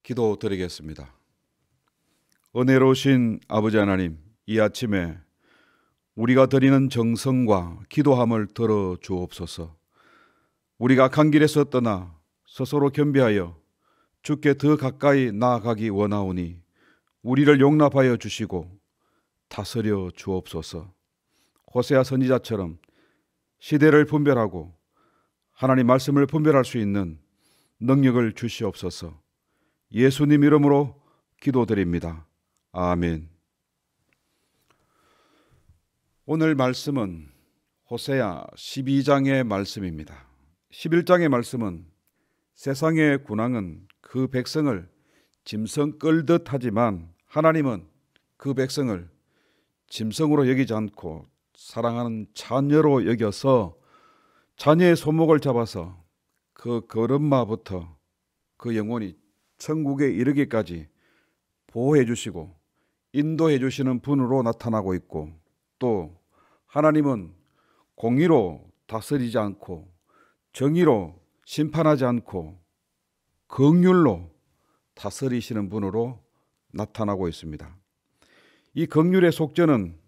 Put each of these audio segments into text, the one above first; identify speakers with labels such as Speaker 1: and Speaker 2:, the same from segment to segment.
Speaker 1: 기도드리겠습니다. 은혜로우신 아버지 하나님, 이 아침에 우리가 드리는 정성과 기도함을 들어 주옵소서. 우리가 간 길에서 떠나 스스로 겸비하여 주께 더 가까이 나아가기 원하오니 우리를 용납하여 주시고 다스려 주옵소서. 호세아 선지자처럼 시대를 분별하고 하나님 말씀을 분별할 수 있는 능력을 주시옵소서. 예수님 이름으로 기도드립니다. 아멘. 오늘 말씀은 호세아 12장의 말씀입니다. 11장의 말씀은 세상의 군왕은 그 백성을 짐승 끌듯 하지만 하나님은 그 백성을 짐승으로 여기지 않고 사랑하는 자녀로 여겨서 자녀의 손목을 잡아서 그 걸음마부터 그 영혼이 천국에 이르기까지 보호해 주시고 인도해 주시는 분으로 나타나고 있고, 또 하나님은 공의로 다스리지 않고 정의로 심판하지 않고 긍휼로 다스리시는 분으로 나타나고 있습니다. 이 긍휼의 속죄는,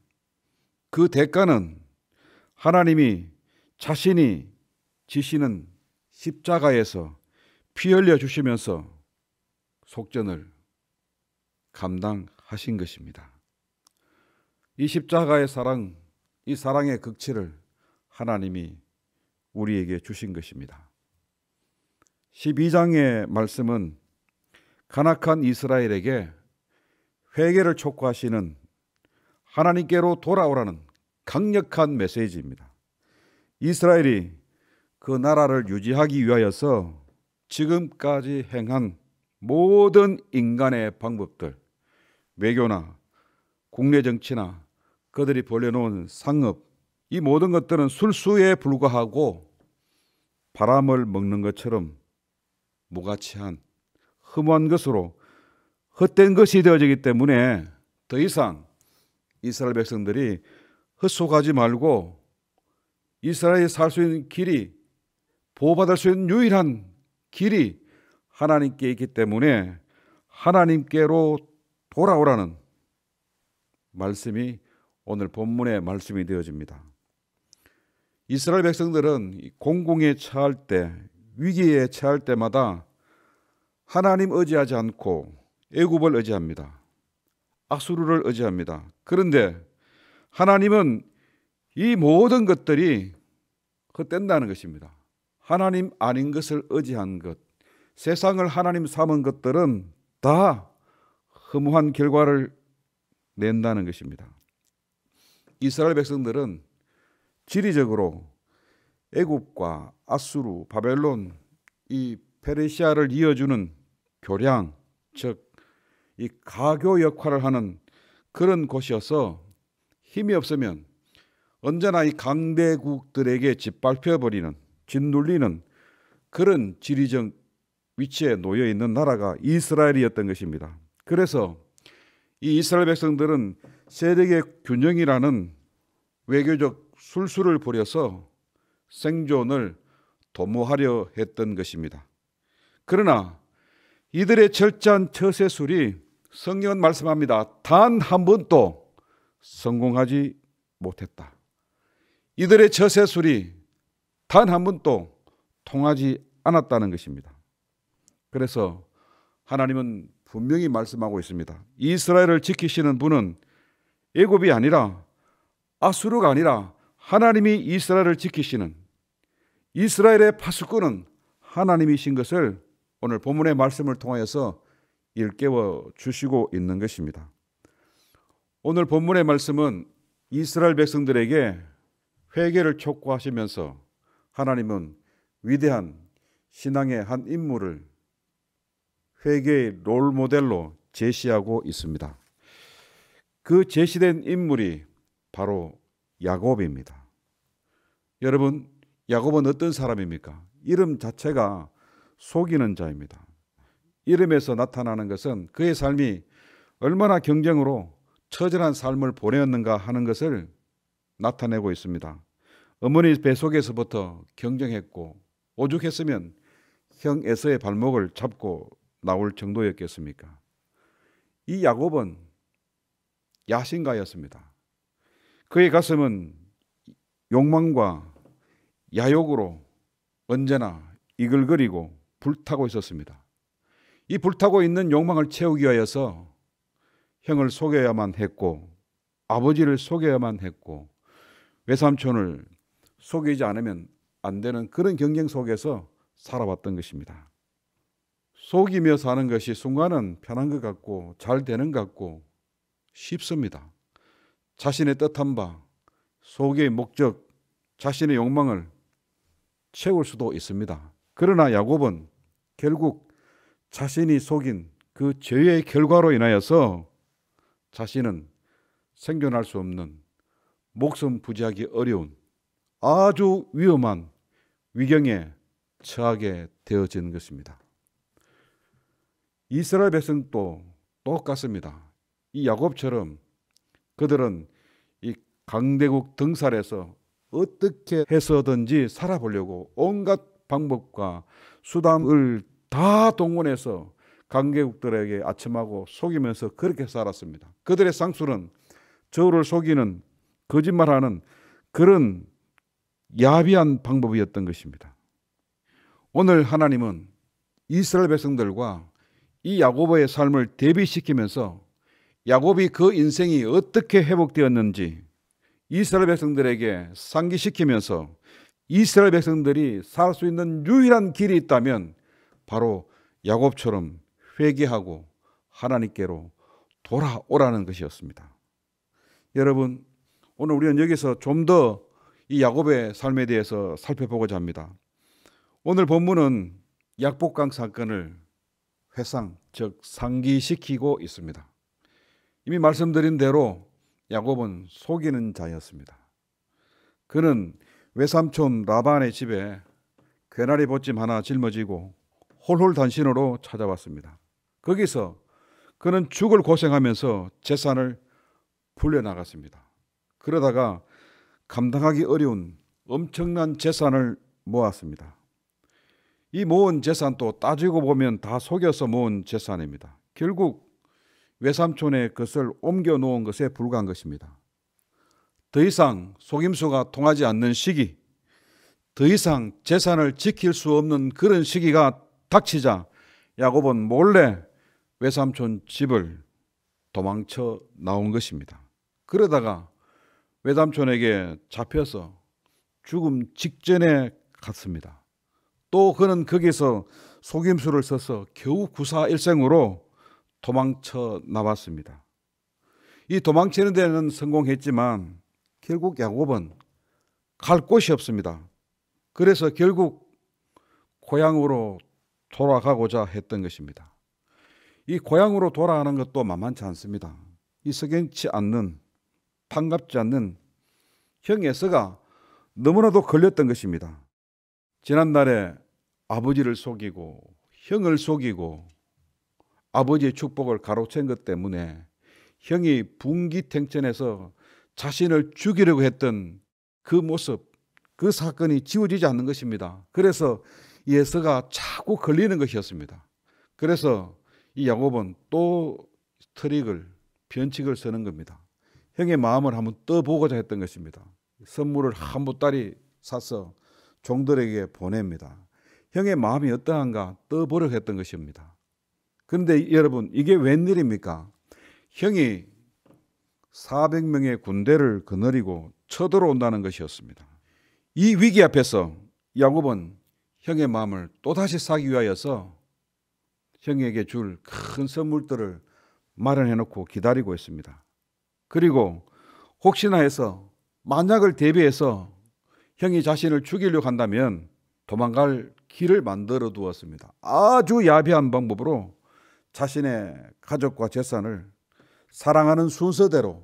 Speaker 1: 그 대가는 하나님이 자신이 지시는 십자가에서 피 흘려 주시면서 속전을 감당하신 것입니다. 이 십자가의 사랑, 이 사랑의 극치를 하나님이 우리에게 주신 것입니다. 12장의 말씀은 간악한 이스라엘에게 회개를 촉구하시는 하나님께로 돌아오라는 강력한 메시지입니다. 이스라엘이 그 나라를 유지하기 위하여서 지금까지 행한 모든 인간의 방법들, 외교나 국내 정치나 그들이 벌여놓은 상업, 이 모든 것들은 술수에 불과하고 바람을 먹는 것처럼 무가치한 허무한 것으로 헛된 것이 되어지기 때문에 더 이상 이스라엘 백성들이 헛속하지 말고 이스라엘이 살 수 있는 길이, 보호받을 수 있는 유일한 길이 하나님께 있기 때문에 하나님께로 돌아오라는 말씀이 오늘 본문의 말씀이 되어집니다. 이스라엘 백성들은 공공에 처할 때, 위기에 처할 때마다 하나님 의지하지 않고 애굽을 의지합니다. 아수르를 의지합니다. 그런데 하나님은 이 모든 것들이 헛된다는 것입니다. 하나님 아닌 것을 의지한 것, 세상을 하나님 삼은 것들은 다 허무한 결과를 낸다는 것입니다. 이스라엘 백성들은 지리적으로 애굽과 아수르, 바벨론, 이 페르시아를 이어주는 교량, 즉 이 가교 역할을 하는 그런 곳이어서 힘이 없으면 언제나 이 강대국들에게 짓밟혀버리는, 짓눌리는 그런 지리적 위치에 놓여 있는 나라가 이스라엘이었던 것입니다. 그래서 이 이스라엘 백성들은 세력의 균형이라는 외교적 술수를 부려서 생존을 도모하려 했던 것입니다. 그러나 이들의 철저한 처세술이, 성경은 말씀합니다, 단 한 번도 성공하지 못했다. 이들의 처세술이 단 한 번도 통하지 않았다는 것입니다. 그래서 하나님은 분명히 말씀하고 있습니다. 이스라엘을 지키시는 분은 애굽이 아니라, 아수르가 아니라 하나님이 이스라엘을 지키시는, 이스라엘의 파수꾼은 하나님이신 것을 오늘 본문의 말씀을 통하여서 일깨워 주시고 있는 것입니다. 오늘 본문의 말씀은 이스라엘 백성들에게 회개를 촉구하시면서 하나님은 위대한 신앙의 한 인물을 회개의 롤 모델로 제시하고 있습니다. 그 제시된 인물이 바로 야곱입니다. 여러분, 야곱은 어떤 사람입니까? 이름 자체가 속이는 자입니다. 이름에서 나타나는 것은 그의 삶이 얼마나 경쟁으로 처절한 삶을 보내었는가 하는 것을 나타내고 있습니다. 어머니 뱃속에서부터 경쟁했고 오죽했으면 형 에서의 발목을 잡고 나올 정도였겠습니까? 이 야곱은 야신가였습니다. 그의 가슴은 욕망과 야욕으로 언제나 이글거리고 불타고 있었습니다. 이 불타고 있는 욕망을 채우기 위하여서 형을 속여야만 했고 아버지를 속여야만 했고 외삼촌을 속이지 않으면 안 되는 그런 경쟁 속에서 살아왔던 것입니다. 속이며 사는 것이 순간은 편한 것 같고 잘 되는 것 같고 쉽습니다. 자신의 뜻한 바, 속의 목적, 자신의 욕망을 채울 수도 있습니다. 그러나 야곱은 결국 자신이 속인 그 죄의 결과로 인하여서 자신은 생존할 수 없는 목숨 부지하기 어려운 아주 위험한 위경에 처하게 되어지는 것입니다. 이스라엘 백성도 똑같습니다. 이 야곱처럼 그들은 이 강대국 등살에서 어떻게 해서든지 살아보려고 온갖 방법과 수단을 다 동원해서 강대국들에게 아첨하고 속이면서 그렇게 살았습니다. 그들의 상술은 저를 속이는 거짓말하는 그런 야비한 방법이었던 것입니다. 오늘 하나님은 이스라엘 백성들과 이 야곱의 삶을 대비시키면서 야곱이 그 인생이 어떻게 회복되었는지 이스라엘 백성들에게 상기시키면서 이스라엘 백성들이 살 수 있는 유일한 길이 있다면 바로 야곱처럼 회개하고 하나님께로 돌아오라는 것이었습니다. 여러분, 오늘 우리는 여기서 좀 더 이 야곱의 삶에 대해서 살펴보고자 합니다. 오늘 본문은 약복강 사건을 회상, 즉 상기시키고 있습니다. 이미 말씀드린 대로 야곱은 속이는 자였습니다. 그는 외삼촌 라반의 집에 괴나리 보찜 하나 짊어지고 홀홀단신으로 찾아왔습니다. 거기서 그는 죽을 고생하면서 재산을 불려나갔습니다. 그러다가 감당하기 어려운 엄청난 재산을 모았습니다. 이 모은 재산도 따지고 보면 다 속여서 모은 재산입니다. 결국 외삼촌의 것을 옮겨 놓은 것에 불과한 것입니다. 더 이상 속임수가 통하지 않는 시기, 더 이상 재산을 지킬 수 없는 그런 시기가 닥치자 야곱은 몰래 외삼촌 집을 도망쳐 나온 것입니다. 그러다가 외삼촌에게 잡혀서 죽음 직전에 갔습니다. 또 그는 거기서 속임수를 써서 겨우 구사일생으로 도망쳐 나왔습니다. 이 도망치는 데는 성공했지만 결국 야곱은 갈 곳이 없습니다. 그래서 결국 고향으로 돌아가고자 했던 것입니다. 이 고향으로 돌아가는 것도 만만치 않습니다. 이 석연치 않는, 반갑지 않는 형 에서가 너무나도 걸렸던 것입니다. 지난날에 아버지를 속이고 형을 속이고 아버지의 축복을 가로챈 것 때문에 형이 분기탱천해서 자신을 죽이려고 했던 그 모습, 그 사건이 지워지지 않는 것입니다. 그래서 이 에서가 자꾸 걸리는 것이었습니다. 그래서 이 야곱은 또 트릭을, 변칙을 쓰는 겁니다. 형의 마음을 한번 떠보고자 했던 것입니다. 선물을 한 보따리 사서 종들에게 보냅니다. 형의 마음이 어떠한가 떠보려고 했던 것입니다. 그런데 여러분, 이게 웬일입니까? 형이 400명의 군대를 거느리고 쳐들어온다는 것이었습니다. 이 위기 앞에서 야곱은 형의 마음을 또다시 사기 위하여서 형에게 줄 큰 선물들을 마련해 놓고 기다리고 있습니다. 그리고 혹시나 해서 만약을 대비해서 형이 자신을 죽이려고 한다면 도망갈 길을 만들어 두었습니다. 아주 야비한 방법으로 자신의 가족과 재산을 사랑하는 순서대로,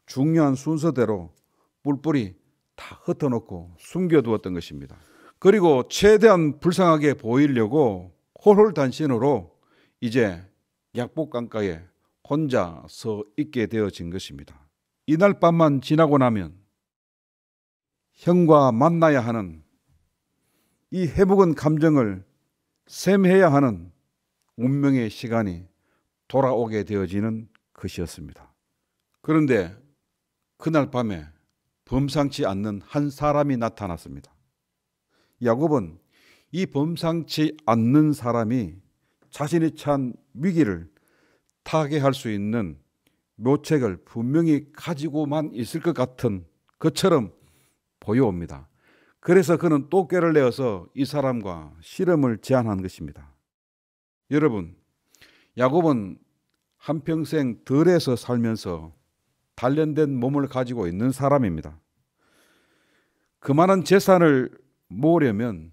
Speaker 1: 중요한 순서대로 뿔뿔이 다 흩어놓고 숨겨두었던 것입니다. 그리고 최대한 불쌍하게 보이려고 홀홀단신으로 이제 약복강가에 혼자 서 있게 되어진 것입니다. 이날 밤만 지나고 나면 형과 만나야 하는 이 해묵은 감정을 샘해야 하는 운명의 시간이 돌아오게 되어지는 것이었습니다. 그런데 그날 밤에 범상치 않는 한 사람이 나타났습니다. 야곱은 이 범상치 않는 사람이 자신이 처한 위기를 타개할 수 있는 묘책을 분명히 가지고만 있을 것 같은 것처럼 보여옵니다. 그래서 그는 또 꾀를 내어서 이 사람과 씨름을 제안한 것입니다. 여러분, 야곱은 한평생 들에서 살면서 단련된 몸을 가지고 있는 사람입니다. 그만한 재산을 모으려면,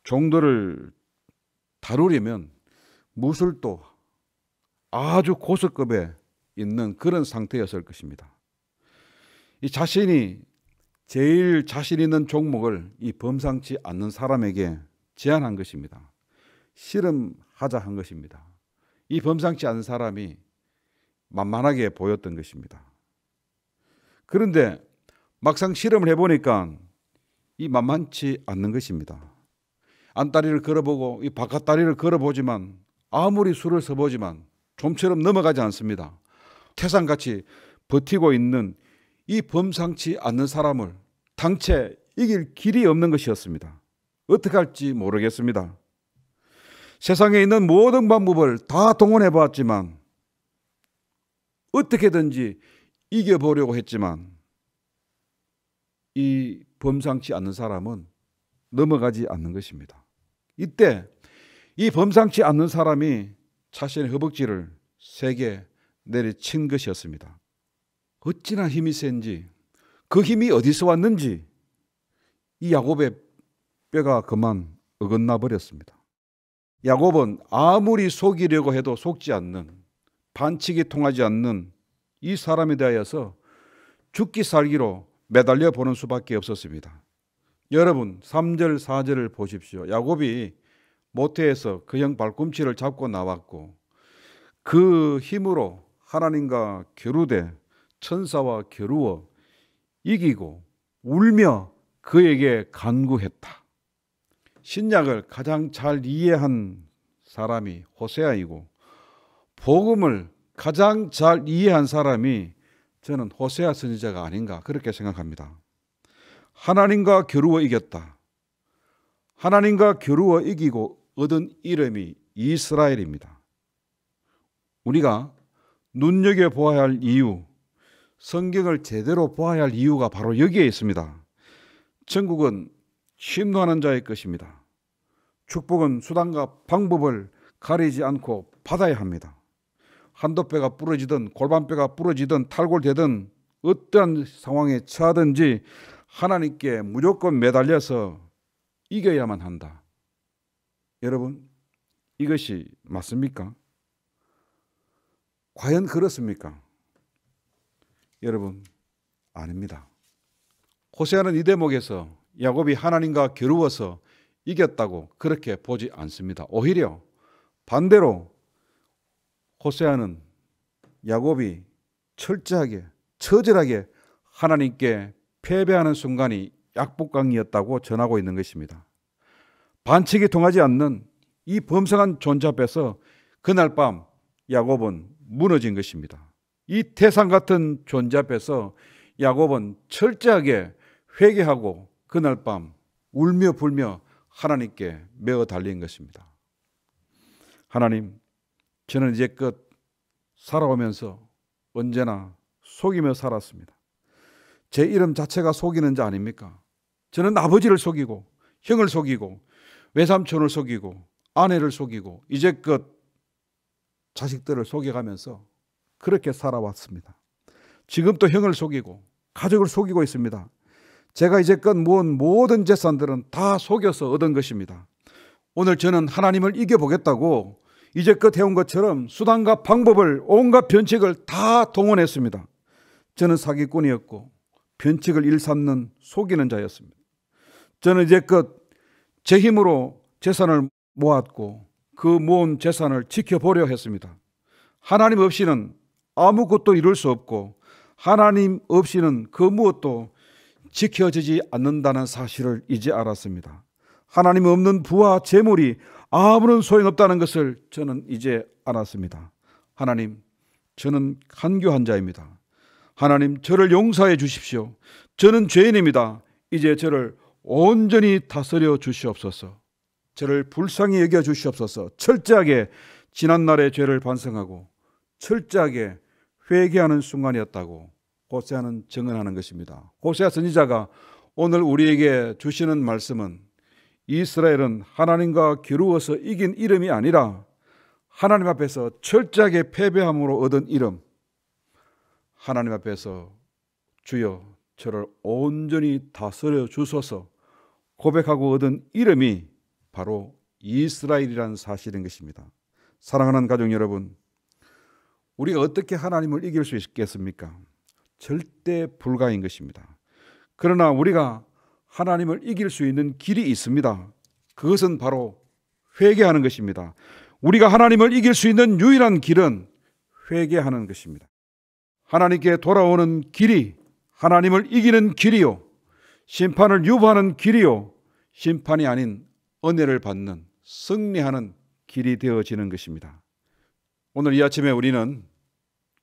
Speaker 1: 종들을 다루려면 무술도 아주 고수급에 있는 그런 상태였을 것입니다. 이 자신이 제일 자신 있는 종목을 이 범상치 않는 사람에게 제안한 것입니다. 씨름하자 한 것입니다. 이 범상치 않은 사람이 만만하게 보였던 것입니다. 그런데 막상 씨름을 해보니까 이 만만치 않는 것입니다. 안다리를 걸어보고 이 바깥다리를 걸어보지만 아무리 수를 서보지만 좀처럼 넘어가지 않습니다. 태산같이 버티고 있는 이 범상치 않는 사람을 당체 이길 길이 없는 것이었습니다. 어떻게 할지 모르겠습니다. 세상에 있는 모든 방법을 다 동원해 보았지만 어떻게든지 이겨보려고 했지만 이 범상치 않는 사람은 넘어가지 않는 것입니다. 이때 이 범상치 않는 사람이 자신의 허벅지를 세게 내리친 것이었습니다. 어찌나 힘이 센지, 그 힘이 어디서 왔는지 이 야곱의 뼈가 그만 어긋나 버렸습니다. 야곱은 아무리 속이려고 해도 속지 않는, 반칙이 통하지 않는 이 사람에 대하여서 죽기 살기로 매달려 보는 수밖에 없었습니다. 여러분 3절 4절을 보십시오. 야곱이 모태에서 그 형 발꿈치를 잡고 나왔고 그 힘으로 하나님과 겨루되 천사와 겨루어 이기고 울며 그에게 간구했다. 신약을 가장 잘 이해한 사람이 호세아이고 복음을 가장 잘 이해한 사람이 저는 호세아 선지자가 아닌가 그렇게 생각합니다. 하나님과 겨루어 이겼다. 하나님과 겨루어 이기고 얻은 이름이 이스라엘입니다. 우리가 눈여겨보아야 할 이유, 성경을 제대로 보아야 할 이유가 바로 여기에 있습니다. 천국은 심노하는 자의 것입니다. 축복은 수단과 방법을 가리지 않고 받아야 합니다. 한도뼈가 부러지든 골반뼈가 부러지든 탈골되든 어떠한 상황에 처하든지 하나님께 무조건 매달려서 이겨야만 한다. 여러분, 이것이 맞습니까? 과연 그렇습니까? 여러분, 아닙니다. 호세아는 이 대목에서 야곱이 하나님과 겨루어서 이겼다고 그렇게 보지 않습니다. 오히려 반대로 호세아는 야곱이 철저하게 처절하게 하나님께 패배하는 순간이 약복강이었다고 전하고 있는 것입니다. 반칙이 통하지 않는 이 범상한 존재 앞에서 그날 밤 야곱은 무너진 것입니다. 이 태산 같은 존재 앞에서 야곱은 철저하게 회개하고 그날 밤 울며 불며 하나님께 메어 달린 것입니다. 하나님, 저는 이제껏 살아오면서 언제나 속이며 살았습니다. 제 이름 자체가 속이는 자 아닙니까? 저는 아버지를 속이고 형을 속이고 외삼촌을 속이고 아내를 속이고 이제껏 자식들을 속여가면서 그렇게 살아왔습니다. 지금 또 형을 속이고 가족을 속이고 있습니다. 제가 이제껏 모은 모든 재산들은 다 속여서 얻은 것입니다. 오늘 저는 하나님을 이겨보겠다고 이제껏 해온 것처럼 수단과 방법을 온갖 변칙을 다 동원했습니다. 저는 사기꾼이었고 변칙을 일삼는 속이는 자였습니다. 저는 이제껏 제 힘으로 재산을 모았고 그 모은 재산을 지켜보려 했습니다. 하나님 없이는 아무것도 이룰 수 없고 하나님 없이는 그 무엇도 지켜지지 않는다는 사실을 이제 알았습니다. 하나님 없는 부와 재물이 아무런 소용없다는 것을 저는 이제 알았습니다. 하나님, 저는 간교한 자입니다. 하나님, 저를 용서해 주십시오. 저는 죄인입니다. 이제 저를 온전히 다스려 주시옵소서. 저를 불쌍히 여겨 주시옵소서. 철저하게 지난날의 죄를 반성하고 철저하게 회개하는 순간이었다고 호세아는 증언하는 것입니다. 호세아 선지자가 오늘 우리에게 주시는 말씀은 이스라엘은 하나님과 겨루어서 이긴 이름이 아니라 하나님 앞에서 철저하게 패배함으로 얻은 이름, 하나님 앞에서 주여 저를 온전히 다스려 주소서 고백하고 얻은 이름이 바로 이스라엘이라는 사실인 것입니다. 사랑하는 가족 여러분, 우리가 어떻게 하나님을 이길 수 있겠습니까? 절대 불가인 것입니다. 그러나 우리가 하나님을 이길 수 있는 길이 있습니다. 그것은 바로 회개하는 것입니다. 우리가 하나님을 이길 수 있는 유일한 길은 회개하는 것입니다. 하나님께 돌아오는 길이 하나님을 이기는 길이요, 심판을 유보하는 길이요, 심판이 아닌 은혜를 받는 승리하는 길이 되어지는 것입니다. 오늘 이 아침에 우리는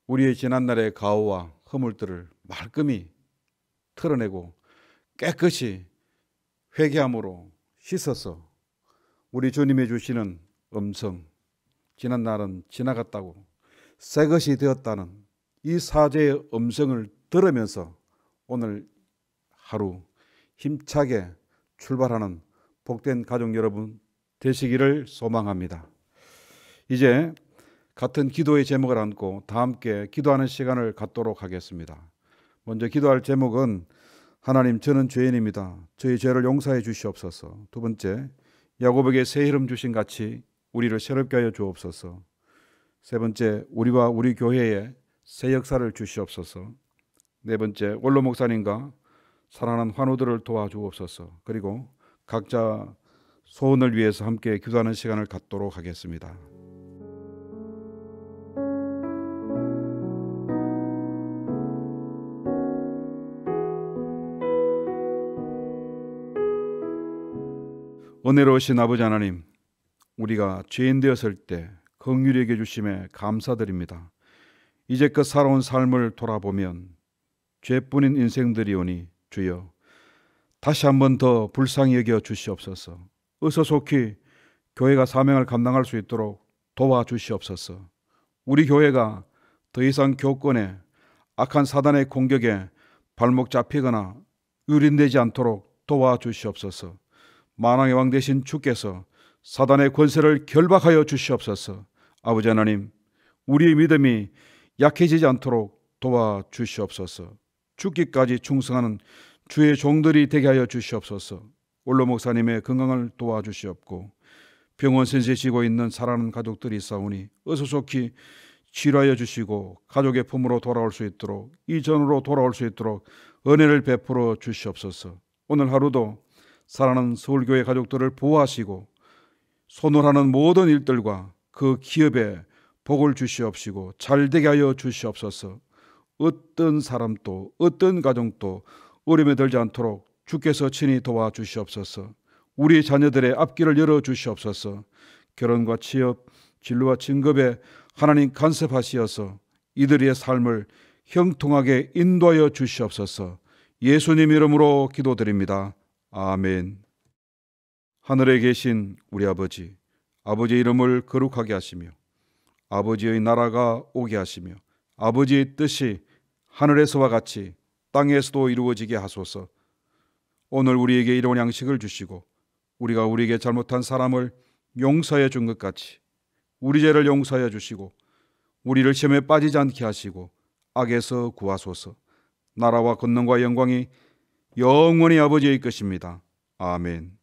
Speaker 1: 우리의 지난날의 가오와 허물들을 말끔히 털어내고 깨끗이 회개함으로 씻어서 우리 주님이 주시는 음성, 지난날은 지나갔다고 새 것이 되었다는 이 사죄의 음성을 들으면서 오늘 하루 힘차게 출발하는 복된 가족 여러분 되시기를 소망합니다. 이제 같은 기도의 제목을 안고 다 함께 기도하는 시간을 갖도록 하겠습니다. 먼저 기도할 제목은 하나님, 저는 죄인입니다. 저희 죄를 용서해 주시옵소서. 두 번째, 야곱에게 새 이름 주신 같이 우리를 새롭게 하여 주옵소서. 세 번째, 우리와 우리 교회에 새 역사를 주시옵소서. 네 번째, 원로 목사님과 사랑하는 환우들을 도와주옵소서. 그리고 각자 소원을 위해서 함께 기도하는 시간을 갖도록 하겠습니다. 은혜로우신 아버지 하나님, 우리가 죄인 되었을 때 긍휼히 여겨 주심에 감사드립니다. 이제껏 살아온 삶을 돌아보면 죄뿐인 인생들이오니 주여 다시 한 번 더 불쌍히 여겨 주시옵소서. 어서속히 교회가 사명을 감당할 수 있도록 도와주시옵소서. 우리 교회가 더 이상 교권에 악한 사단의 공격에 발목 잡히거나 유린되지 않도록 도와주시옵소서. 만왕의 왕 되신 주께서 사단의 권세를 결박하여 주시옵소서. 아버지 하나님, 우리의 믿음이 약해지지 않도록 도와주시옵소서. 죽기까지 충성하는 주의 종들이 되게 하여 주시옵소서. 원로 목사님의 건강을 도와주시옵고 병원 sen세 지고 있는 사랑하는 가족들이 있사오니 어서속히 치료하여 주시고 가족의 품으로 돌아올 수 있도록, 이전으로 돌아올 수 있도록 은혜를 베풀어 주시옵소서. 오늘 하루도 사랑하는 서울교회 가족들을 보호하시고 손을 하는 모든 일들과 그 기업에 복을 주시옵시고 잘되게 하여 주시옵소서. 어떤 사람도 어떤 가정도 어려움에 들지 않도록 주께서 친히 도와주시옵소서. 우리 자녀들의 앞길을 열어주시옵소서. 결혼과 취업, 진로와 직업에 하나님 간섭하시어서 이들의 삶을 형통하게 인도하여 주시옵소서. 예수님 이름으로 기도드립니다. 아멘. 하늘에 계신 우리 아버지, 아버지의 이름을 거룩하게 하시며 아버지의 나라가 오게 하시며 아버지의 뜻이 하늘에서와 같이 땅에서도 이루어지게 하소서. 오늘 우리에게 일용할 양식을 주시고 우리가 우리에게 잘못한 사람을 용서해 준 것 같이 우리 죄를 용서해 주시고 우리를 시험에 빠지지 않게 하시고 악에서 구하소서. 나라와 권능과 영광이 영원히 아버지의 것입니다. 아멘.